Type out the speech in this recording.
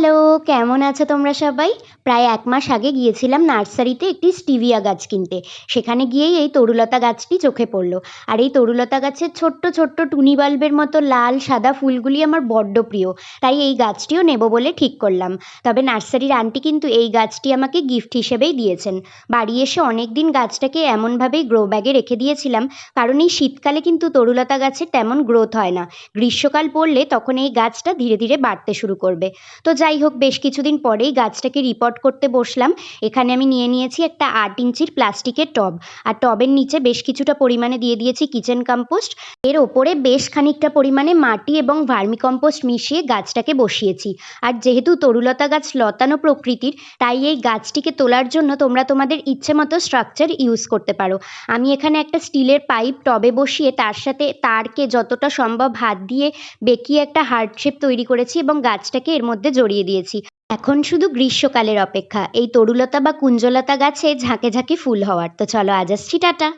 Hello, কেমন আছো তোমরা সবাই? প্রায় ১ মাস আগে গিয়েছিলাম নার্সারিতে একটি স্টিভিয়া গাছ কিনতে। সেখানে গিয়েই এই তরুলতা গাছটি চোখে পড়ল। আর এই তরুলতা গাছের ছোট্ট, ছোট্ট টুনি বাল্বের মতো লাল সাদা ফুলগুলি আমার বড্ড প্রিয়। তাই এই গাছটিও নেব বলে ঠিক করলাম। তবে নার্সারির আন্টি কিন্তু এই গাছটি আমাকে গিফট হিসেবেই দিয়েছেন। বাড়ি এসে অনেকদিন গাছটাকে এমনভাবেই গ্রো ব্যাগে রেখে দিয়েছিলাম, কারণ এই শীতকালে কিন্তু তরুলতা গাছের তেমন গ্রোথ হয় না। গ্রীষ্মকাল পড়লে তখন এই গাছটা ধীরে ধীরে বাড়তে শুরু করবে। তো যাই হোক, বেশ কিছুদিন পরেই গাছটাকে রিপোর্ট করতে বসলাম। এখানে আমি নিয়ে নিয়েছি একটা ৮ ইঞ্চির প্লাস্টিকের টব। আর টবের নিচে বেশ কিছুটা পরিমাণে দিয়ে দিয়েছি কিচেন কম্পোস্ট। এর ওপরে বেশ খানিকটা পরিমাণে মাটি এবং ভার্মি কম্পোস্ট মিশিয়ে গাছটাকে বসিয়েছি। আর যেহেতু তরুলতা গাছ লতানো প্রকৃতির, তাই এই গাছটিকে তোলার জন্য তোমরা তোমাদের ইচ্ছে মতো স্ট্রাকচার ইউজ করতে পারো। আমি এখানে একটা স্টিলের পাইপ টবে বসিয়ে তার সাথে তারকে যতটা সম্ভব হাত দিয়ে বেঁকিয়ে একটা হার্ট শেপ তৈরি করেছি এবং গাছটাকে এর মধ্যে জড়িয়ে দিয়েছি। এখন শুধু গ্রীষ্মকালের অপেক্ষা এই তরুলতা বা কুঞ্জলতা গাছে ঝাঁকে ঝাঁকে ফুল হওয়ার। তো চলো, আজ আসছি, টাটা।